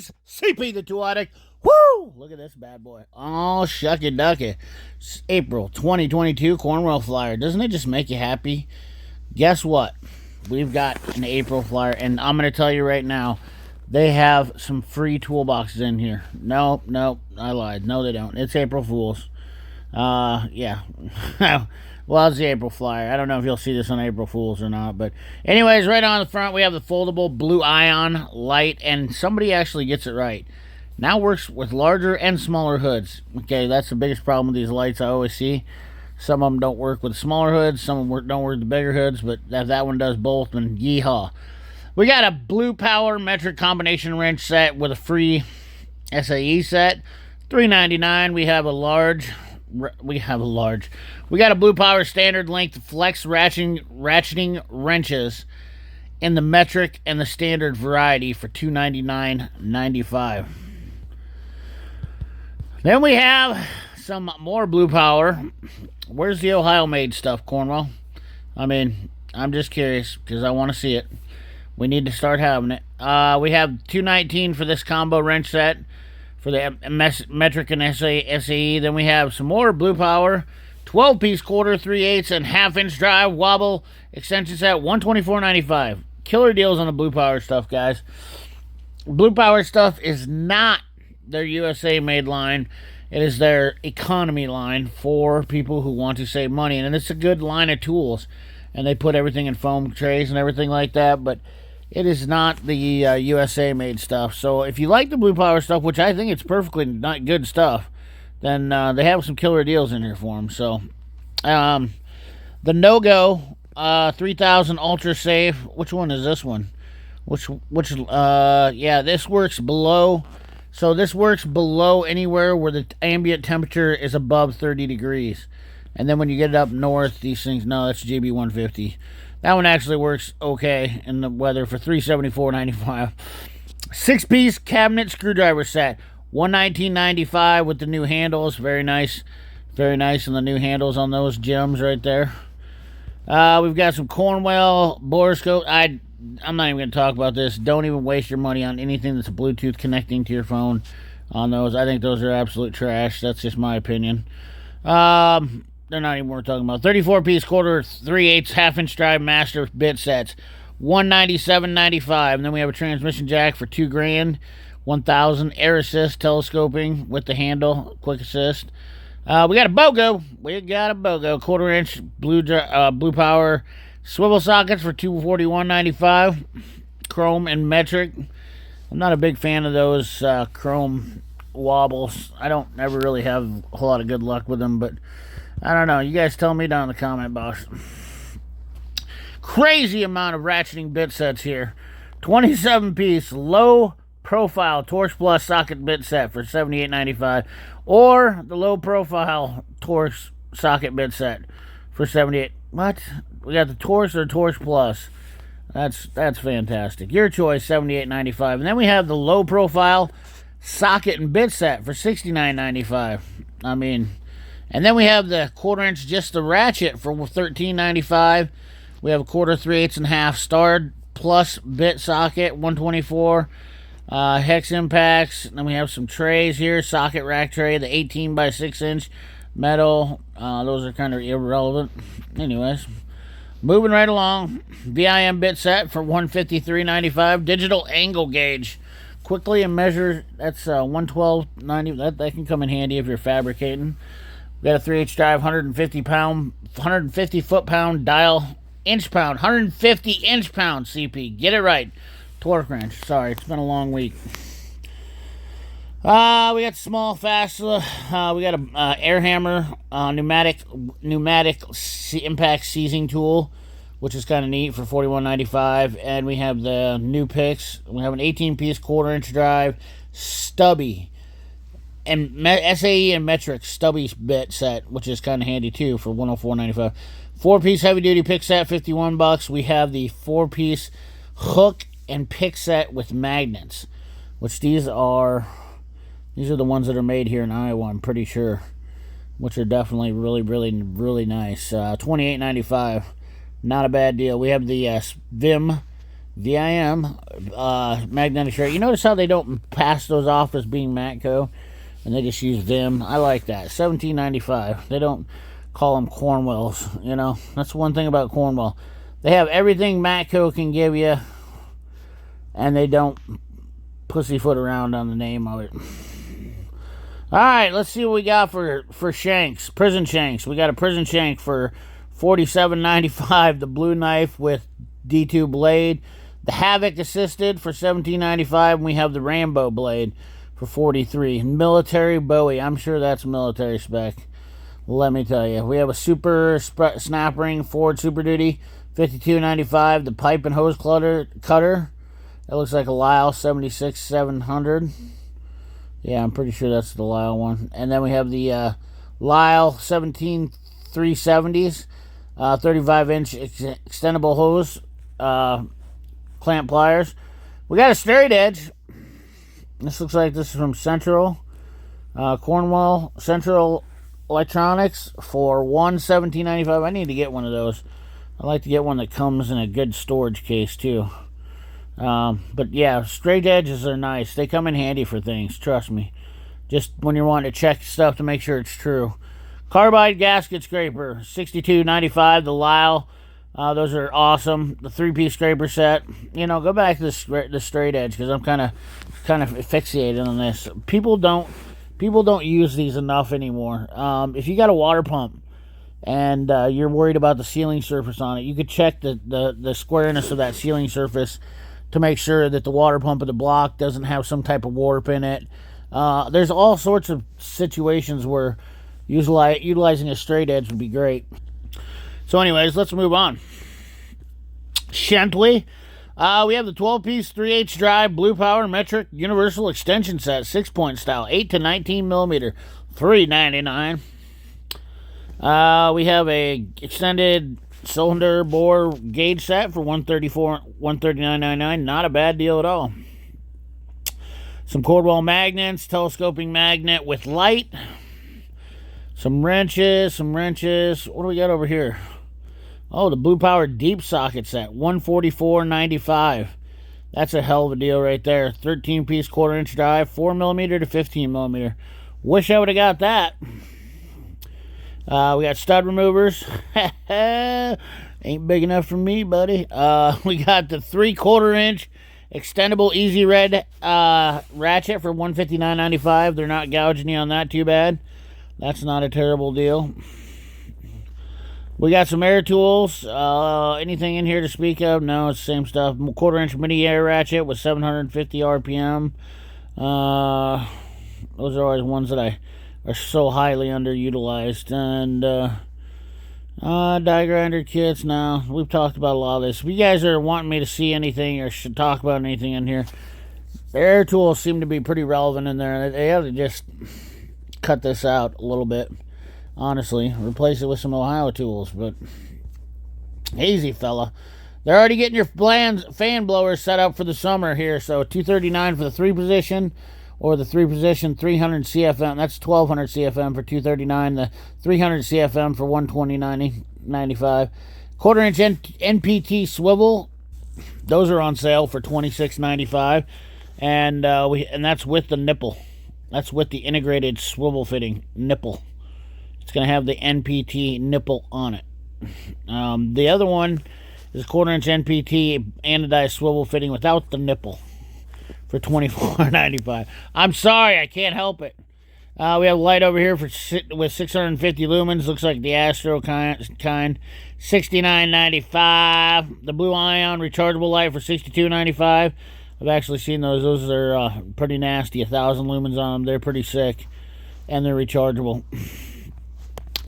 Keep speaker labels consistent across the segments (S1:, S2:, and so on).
S1: guys, CP the Tool Addict. Woo! Look at this bad boy. Oh, shucky ducky. It's April 2022 Cornwell flyer. Doesn't it just make you happy? Guess what? We've got an April flyer, and I'm going to tell you right now, they have some free toolboxes in here. No, I lied. No, they don't. It's April Fool's. Yeah. Well, it's the April flyer. I don't know if you'll see this on April Fool's or not, but anyways, right on the front, we have the foldable blue ion light, and somebody actually gets it right. Now works with larger and smaller hoods. Okay, that's the biggest problem with these lights I always see. Some of them don't work with smaller hoods, some of them don't work with the bigger hoods, but that one does both, and yeehaw. We got a blue power metric combination wrench set with a free SAE set, $3.99. We got a blue power standard length flex ratcheting wrenches in the metric and the standard variety for $299.95. Then we have some more blue power. Where's the Ohio made stuff, Cornwall? I mean, I'm just curious because I want to see it. We need to start having it. We have $219 for this combo wrench set for the metric and SAE. Then we have some more blue power, 12-piece quarter, 3/8 and half-inch drive wobble extension set, $124.95. Killer deals on the blue power stuff, guys. Blue power stuff is not their USA made line. It is their economy line for people who want to save money, and it's a good line of tools, and they put everything in foam trays and everything like that, but it is not the USA made stuff. So if you like the blue power stuff, which I think it's perfectly not good stuff, then they have some killer deals in here for them. So the No-Go 3000 Ultra Safe, which one is this one? Yeah, this works below. So this works below anywhere where the ambient temperature is above 30 degrees. And then when you get it up north, these things, no, that's JB150. That one actually works okay in the weather for $374.95. 6-piece cabinet screwdriver set, $119.95 with the new handles. Very nice. Very nice on the new handles on those gems right there. We've got some Cornwell Boroscope. I'm not even going to talk about this. Don't even waste your money on anything that's a Bluetooth connecting to your phone on those. I think those are absolute trash. That's just my opinion. They're not even worth talking about. 34-piece quarter, 3/8 half-inch drive master bit sets, $197.95. And then we have a transmission jack for $2,000, $1,000. Air assist telescoping with the handle, quick assist. We got a BOGO. Quarter-inch blue power swivel sockets for $241.95. Chrome and metric. I'm not a big fan of those chrome wobbles. I don't ever really have a whole lot of good luck with them, but I don't know. You guys tell me down in the comment box. Crazy amount of ratcheting bit sets here. 27-piece low profile Torx Plus socket bit set for $78.95, or the low profile Torx socket bit set for $78. What? We got the Torx or Torx Plus. That's fantastic. Your choice, $78.95. And then we have the low profile socket and bit set for $69.95. I mean, and then we have the quarter-inch just the ratchet for $13.95. We have a quarter, 3/8 and half star plus bit socket, $124. Hex impacts. And then we have some trays here. Socket rack tray, the 18 by 6 inch metal. Those are kind of irrelevant. Anyways, moving right along. VIM bit set for $153.95. Digital angle gauge. Quickly and measure. That's $112.90. That can come in handy if you're fabricating. We got a 3/8 drive, 150 foot-pound dial, inch-pound, 150 inch-pound CP. Get it right. Torque wrench. Sorry, it's been a long week. We got small fast. We got a air hammer, pneumatic impact seizing tool, which is kind of neat for $41.95. And we have the new picks. We have an 18-piece quarter-inch drive, stubby, and SAE and metric stubby bit set, which is kind of handy too for $104.95. 4-piece heavy-duty pick set, $51. We have the 4-piece hook and pick set with magnets, which these are the ones that are made here in Iowa, I'm pretty sure, which are definitely really nice. $28.95. Not a bad deal. We have the VIM VIM magnetic stripe. You notice how they don't pass those off as being Matco, and they just use Vim. I like that. $17.95. They don't call them Cornwells. You know, that's one thing about Cornwall. They have everything Matco can give you, and they don't pussyfoot around on the name of it. All right, let's see what we got for shanks. Prison shanks. We got a prison shank for $47.95. The blue knife with D2 blade. The Havoc assisted for $17.95. And we have the Rambo blade for $43. Military Bowie. I'm sure that's military spec. Let me tell you. We have a super snap ring Ford Super Duty. $52.95. The pipe and hose cutter. That looks like a Lyle 76-700. Yeah, I'm pretty sure that's the Lyle one. And then we have the Lyle 17370s, 35-inch extendable hose, clamp pliers. We got a straight edge. This looks like this is from Central, Cornwall Central Electronics for $17.95. I need to get one of those. I like to get one that comes in a good storage case too. But yeah, straight edges are nice. They come in handy for things, trust me. Just when you're wanting to check stuff to make sure it's true. Carbide gasket scraper, $62.95. The Lyle, those are awesome. The 3-piece scraper set. You know, go back to the straight edge because I'm kind of fixated on this. People don't use these enough anymore. If you got a water pump and you're worried about the sealing surface on it, you could check the squareness of that sealing surface to make sure that the water pump of the block doesn't have some type of warp in it. There's all sorts of situations where utilizing a straight edge would be great. So anyways, let's move on. Shently. We have the 12-piece 3/8 drive Blue Power metric universal extension set, 6-point style, 8 to 19 millimeter, $3.99. We have a extended cylinder bore gauge set for $139.99. Not a bad deal at all. Some Cornwall magnets, telescoping magnet with light. Some wrenches. What do we got over here? Oh, the Blue Power deep socket set, $144.95. That's a hell of a deal right there. 13-piece 1/4-inch drive, 4 millimeter to 15 millimeter. Wish I would have got that. We got stud removers. Ain't big enough for me, buddy. We got the 3/4-inch extendable Easy Red ratchet for $159.95. They're not gouging you on that too bad. That's not a terrible deal. We got some air tools. Anything in here to speak of? No, it's the same stuff. 1/4-inch mini air ratchet with 750 RPM. Those are always ones that are so highly underutilized. And die grinder kits. Now we've talked about a lot of this. If you guys are wanting me to see anything or should talk about anything in here, the air tools seem to be pretty relevant in there. They have to just cut this out a little bit, honestly. Replace it with some Ohio tools. But easy, fella. They're already getting your fan blowers set up for the summer here. So $239 for the 3-position. Or the 3-position 300 CFM. That's 1200 CFM for $239. The 300 CFM for $129.95. 1/4-inch NPT swivel. Those are on sale for $26.95. And that's with the nipple. That's with the integrated swivel fitting nipple. It's going to have the NPT nipple on it. The other one is 1/4-inch NPT anodized swivel fitting without the nipple for $24.95. I'm sorry, I can't help it. We have a light over here with 650 lumens. Looks like the Astro kind. $69.95. The Blue Ion rechargeable light for $62.95. I've actually seen those. Those are pretty nasty. 1,000 lumens on them. They're pretty sick. And they're rechargeable.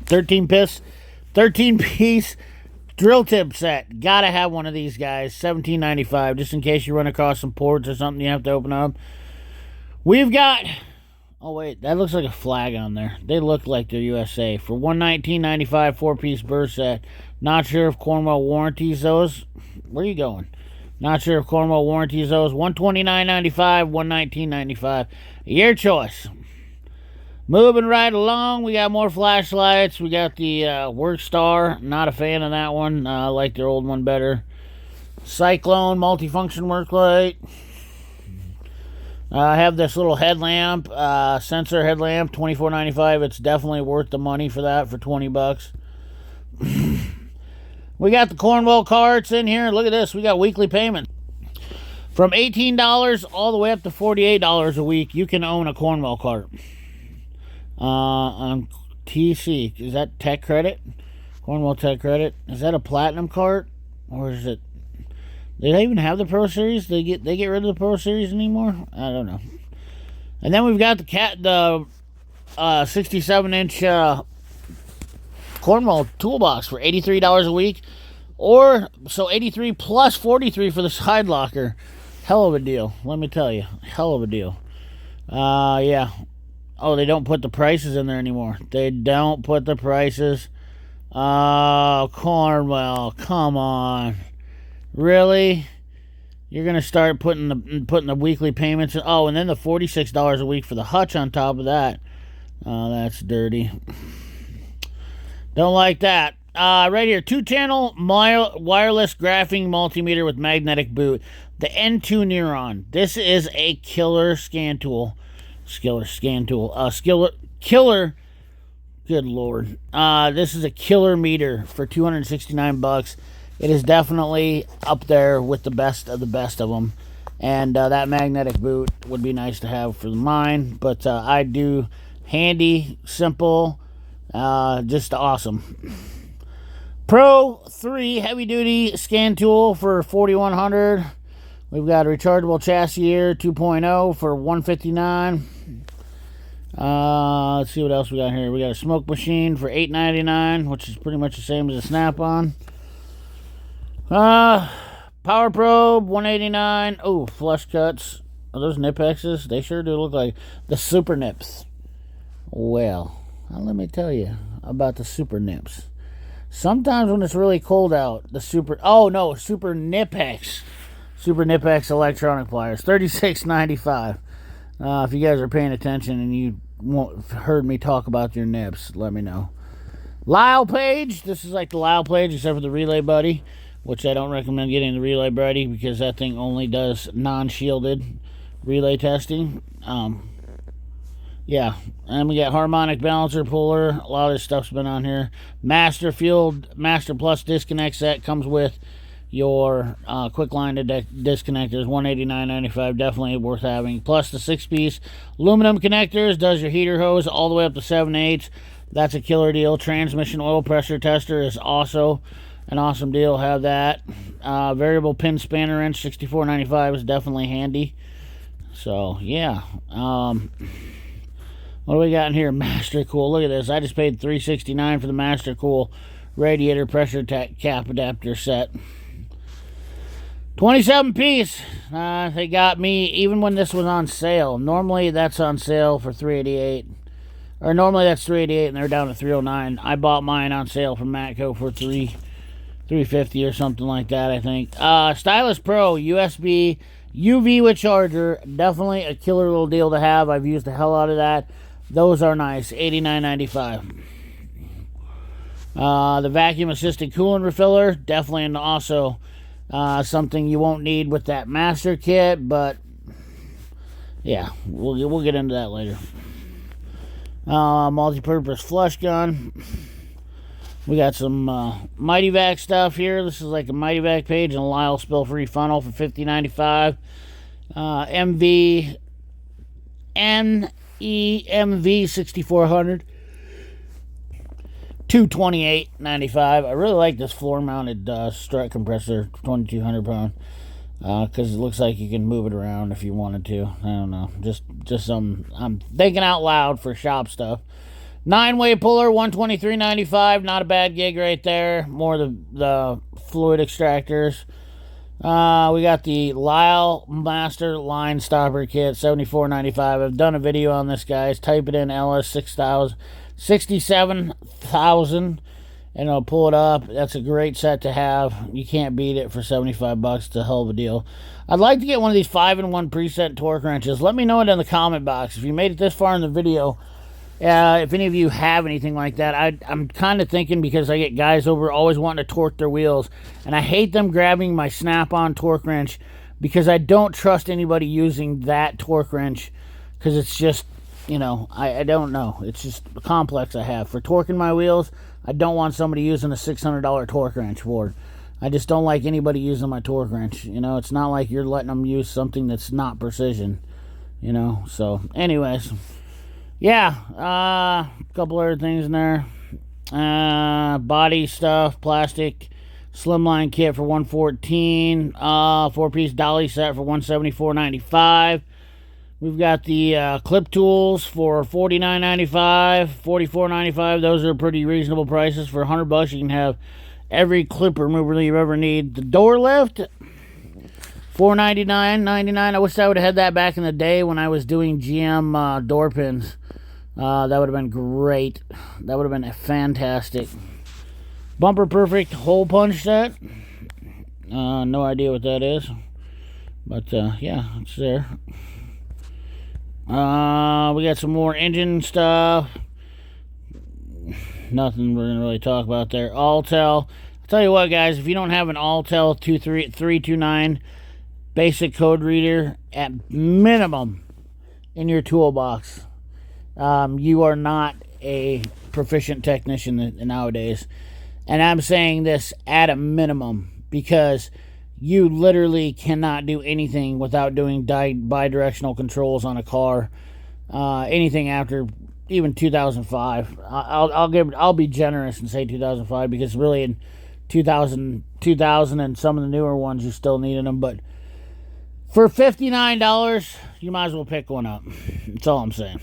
S1: 13-piece drill tip set. Gotta have one of these guys. $17.95. Just in case you run across some ports or something you have to open up. We've got... Oh, wait. That looks like a flag on there. They look like they're USA. For $119.95, 4-piece burr set. Not sure if Cornwall warranties those. Where are you going? Not sure if Cornwall warranties those. $129.95, $119.95. Your choice. Moving right along, we got more flashlights. We got the Workstar. Not a fan of that one. I like their old one better. Cyclone multifunction work light. I have this little headlamp, sensor headlamp, $24.95. It's definitely worth the money for that, for 20 bucks. We got the Cornwall Carts in here. Look at this. We got weekly payments. From $18 all the way up to $48 a week, you can own a Cornwall cart. On TC. Is that Tech Credit? Cornwall Tech Credit. Is that a Platinum cart? Or is it... Do they even have the Pro Series? They get rid of the Pro Series anymore? I don't know. And then we've got the 67-inch Cornwall toolbox for $83 a week. Or, so $83 plus $43 for the side locker. Hell of a deal, let me tell you. Hell of a deal. Yeah. Oh, they don't put the prices in there anymore. They don't put the prices. Oh, Cornwall, come on. Really? You're gonna start putting the weekly payments in? Oh, and then the $46 a week for the hutch on top of that. Oh, that's dirty. Don't like that. Right here, 2-channel wireless graphing multimeter with magnetic boot. The N2 Neuron. This is a killer scan tool. Killer. Good Lord. This is a killer meter for 269 bucks. It is definitely up there with the best of them. And that magnetic boot would be nice to have for mine. But I do handy, simple, just awesome. Pro 3 heavy duty scan tool for $4,100. We've got a rechargeable chassis here 2.0 for $159. Let's see what else we got here. We got a smoke machine for $8.99, which is pretty much the same as a Snap-on. Power probe $189. Oh, flush cuts. Are those Nipexes? They sure do look like the Super Nips. Well, let me tell you about the Super Nips. Sometimes when it's really cold out, Super Nipex. Super Nipex electronic pliers, $36.95. If you guys are paying attention and you heard me talk about your nips, let me know. Lyle page. This is like the Lyle page except for the Relay Buddy, which I don't recommend getting the Relay Buddy because that thing only does non-shielded relay testing. Yeah, and we got harmonic balancer puller. A lot of this stuff's been on here. Master Plus disconnect set comes with your quick line to disconnectors, $189.95. Definitely worth having. Plus the 6-piece aluminum connectors, does your heater hose all the way up to 7/8. That's a killer deal. Transmission oil pressure tester is also an awesome deal. Have that. Variable pin spanner wrench, $64.95 is definitely handy. So yeah. What do we got in here? Master Cool. Look at this. I just paid $369 for the Master Cool radiator pressure cap adapter set. 27-piece. They got me even when this was on sale. Normally that's on sale for $388. Or normally that's $388 and they're down to $309. I bought mine on sale from Matco for $350 or something like that, I think. Stylus Pro USB Uv with charger. Definitely a killer little deal to have. I've used the hell out of that. Those are nice. $89.95. The vacuum assisted coolant refiller. Definitely also something you won't need with that master kit, but yeah, we'll get into that later. Multi-purpose flush gun. We got some Mighty Vac stuff here. This is like a Mighty Vac page and a Lyle spill-free funnel for $50.95. EMV 6400, $228.95. I really like this floor-mounted strut compressor, 2,200 pound, because it looks like you can move it around if you wanted to. I don't know, just some. I'm thinking out loud for shop stuff. 9-way puller, $123.95. Not a bad gig right there. More the fluid extractors. We got the Lyle Master Line Stopper Kit, $74.95. I've done a video on this, guys. Type it in LS 67,000 and it'll pull it up. That's a great set to have. You can't beat it for 75 bucks. It's a hell of a deal. I'd like to get one of these 5-in-1 preset torque wrenches. Let me know it in the comment box. If you made it this far in the video If any of you have anything like that, I'm kind of thinking, because I get guys over always wanting to torque their wheels, and I hate them grabbing my snap-on torque wrench, because I don't trust anybody using that torque wrench, because it's just, you know, I don't know. It's just a complex I have. For torquing my wheels, I don't want somebody using a $600 torque wrench for it. I just don't like anybody using my torque wrench. You know, it's not like you're letting them use something that's not precision, you know. So, anyways, yeah, a couple other things in there. Body stuff, plastic, slimline kit for $114. 4-piece dolly set for $174.95. We've got the clip tools for $49.95, $44.95. Those are pretty reasonable prices. For $100, you can have every clip remover that you ever need. The door lift, $499.99. I wish I would have had that back in the day when I was doing GM door pins. That would have been great. That would have been fantastic. Bumper Perfect hole punch set. No idea what that is, but yeah, it's there. We got some more engine stuff. Nothing we're gonna really talk about there. Alltel. I'll tell you what, guys, if you don't have an Alltel 329 basic code reader at minimum in your toolbox, you are not a proficient technician nowadays. And I'm saying this at a minimum, because you literally cannot do anything without doing bi-directional controls on a car. Anything after even 2005. I'll be generous and say 2005, because really in 2000 and some of the newer ones you still needed them. But for $59, you might as well pick one up. That's all I'm saying.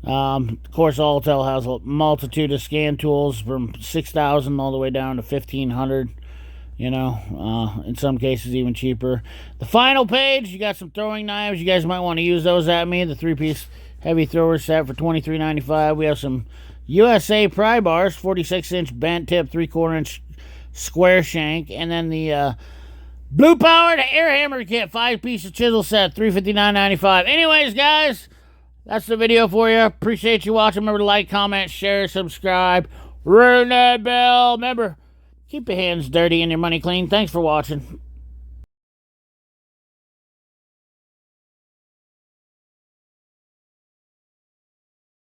S1: Of course, Alltel has a multitude of scan tools from $6,000 all the way down to $1,500. You know, in some cases even cheaper. The final page, you got some throwing knives. You guys might want to use those at me. The 3-piece heavy thrower set for $23.95. We have some USA Pry Bars, 46-inch bent tip, 3/4 inch square shank. And then the Blue Powered Air Hammer Kit, 5-piece chisel set, $359.95. Anyways, guys, that's the video for you. Appreciate you watching. Remember to like, comment, share, subscribe. Ring that bell. Remember, keep your hands dirty and your money clean. Thanks for watching.